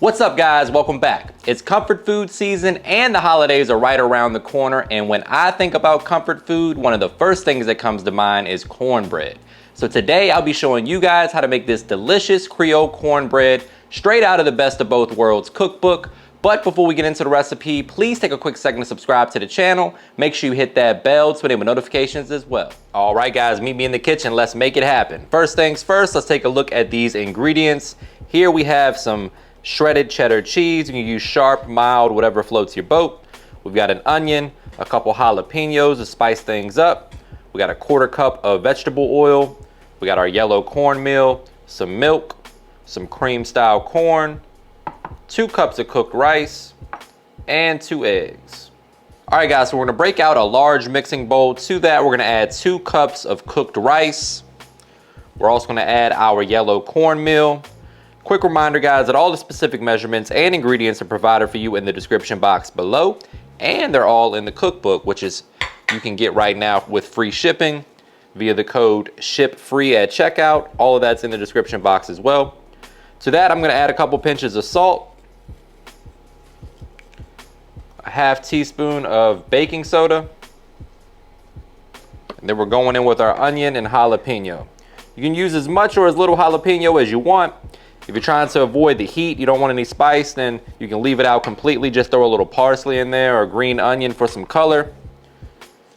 What's up guys, welcome back. It's comfort food season and the holidays are right around the corner, and when I think about comfort food, one of the first things that comes to mind is cornbread. So today I'll be showing you guys how to make this delicious Creole cornbread straight out of the Best of Both Worlds cookbook. But before we get into the recipe, please take a quick second to subscribe to the channel. Make sure you hit that bell to enable notifications as well. All right guys, meet me in the kitchen, let's make it happen. First things first, let's take a look at these ingredients. Here we have some shredded cheddar cheese. You can use sharp, mild, whatever floats your boat. We've got an onion, a couple jalapenos to spice things up. We got a 1/4 cup of vegetable oil. We got our yellow cornmeal, some milk, some cream style corn, 2 cups of cooked rice, and 2 eggs. All right guys, so we're gonna break out a large mixing bowl. To that, we're gonna add 2 cups of cooked rice. We're also gonna add our yellow cornmeal. Quick reminder guys that all the specific measurements and ingredients are provided for you in the description box below, and they're all in the cookbook, which is you can get right now with free shipping via the code SHIPFREE at checkout. All of that's in the description box as well. To that I'm going to add a couple pinches of salt, a 1/2 teaspoon of baking soda, and then we're going in with our onion and jalapeno. You can use as much or as little jalapeno as you want. If you're trying to avoid the heat, you don't want any spice, then you can leave it out completely. Just throw a little parsley in there or green onion for some color.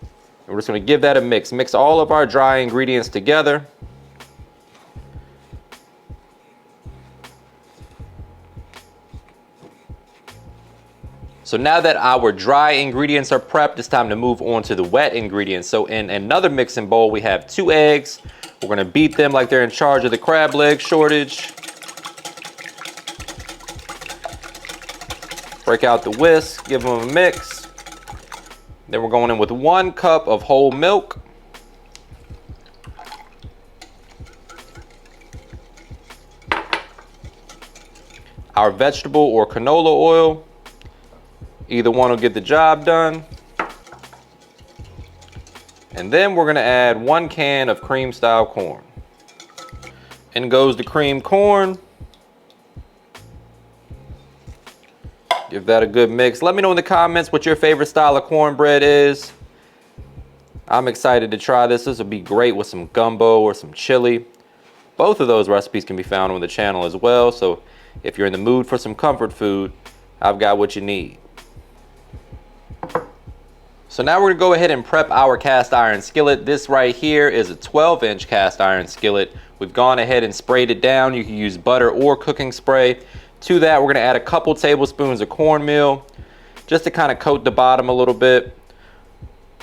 And we're just going to give that a mix. Mix all of our dry ingredients together. So now that our dry ingredients are prepped, it's time to move on to the wet ingredients. So in another mixing bowl, we have 2 eggs. We're going to beat them like they're in charge of the crab leg shortage. Break out the whisk, give them a mix. Then we're going in with 1 cup of whole milk. Our vegetable or canola oil. Either one will get the job done. And then we're gonna add 1 can of cream style corn. In goes the cream corn. Give that a good mix. Let me know in the comments what your favorite style of cornbread is. I'm excited to try this. This will be great with some gumbo or some chili. Both of those recipes can be found on the channel as well. So if you're in the mood for some comfort food, I've got what you need. So now we're gonna go ahead and prep our cast iron skillet. This right here is a 12-inch cast iron skillet. We've gone ahead and sprayed it down. You can use butter or cooking spray. To that, we're gonna add a couple tablespoons of cornmeal just to kind of coat the bottom a little bit,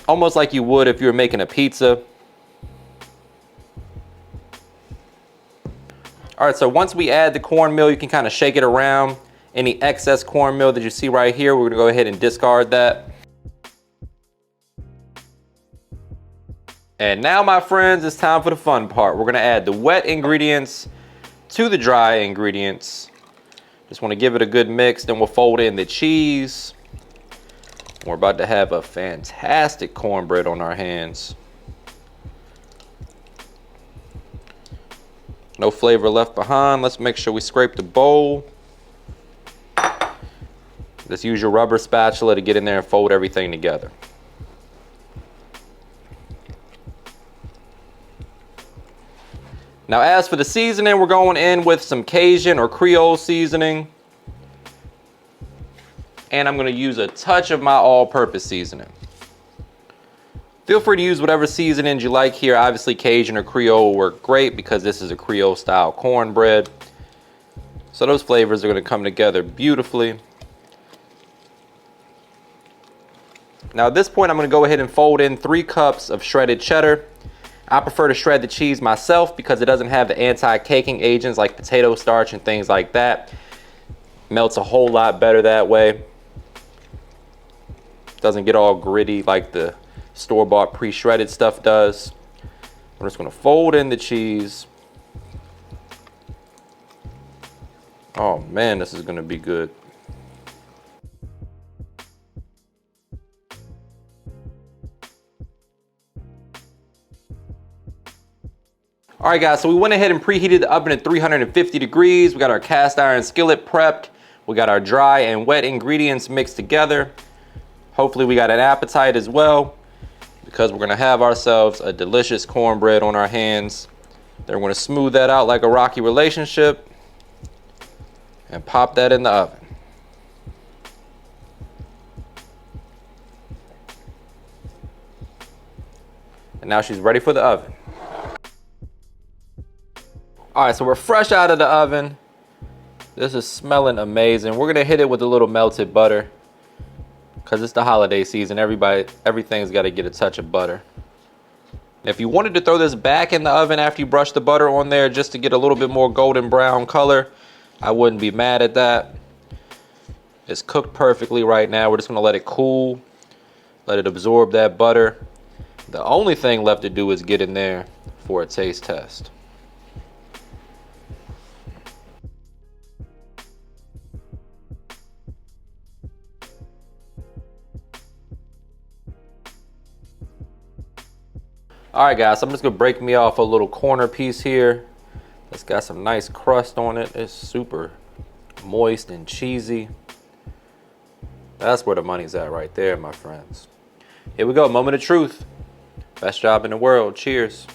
almost like you would if you were making a pizza. All right, so once we add the cornmeal, you can kind of shake it around. Any excess cornmeal that you see right here, we're gonna go ahead and discard that. And now, my friends, it's time for the fun part. We're gonna add the wet ingredients to the dry ingredients. Just want to give it a good mix, then we'll fold in the cheese. We're about to have a fantastic cornbread on our hands. No flavor left behind. Let's make sure we scrape the bowl. Just use your rubber spatula to get in there and fold everything together. Now as for the seasoning, we're going in with some Cajun or Creole seasoning. And I'm going to use a touch of my all-purpose seasoning. Feel free to use whatever seasonings you like here. Obviously Cajun or Creole will work great because this is a Creole style cornbread. So those flavors are going to come together beautifully. Now at this point, I'm going to go ahead and fold in 3 cups of shredded cheddar. I prefer to shred the cheese myself because it doesn't have the anti-caking agents like potato starch and things like that. Melts a whole lot better that way. Doesn't get all gritty like the store-bought pre-shredded stuff does. I'm just going to fold in the cheese. Oh man, this is going to be good. All right guys, so we went ahead and preheated the oven at 350 degrees. We got our cast iron skillet prepped. We got our dry and wet ingredients mixed together. Hopefully we got an appetite as well, because we're gonna have ourselves a delicious cornbread on our hands. Then we're gonna smooth that out like a rocky relationship and pop that in the oven. And now she's ready for the oven. All right, so we're fresh out of the oven. This is smelling amazing. We're gonna hit it with a little melted butter because it's the holiday season. Everything's gotta get a touch of butter. If you wanted to throw this back in the oven after you brush the butter on there just to get a little bit more golden brown color, I wouldn't be mad at that. It's cooked perfectly right now. We're just gonna let it cool, let it absorb that butter. The only thing left to do is get in there for a taste test. All right, guys, so I'm just gonna break me off a little corner piece here. It's got some nice crust on it. It's super moist and cheesy. That's where the money's at right there, my friends. Here we go, moment of truth. Best job in the world, cheers.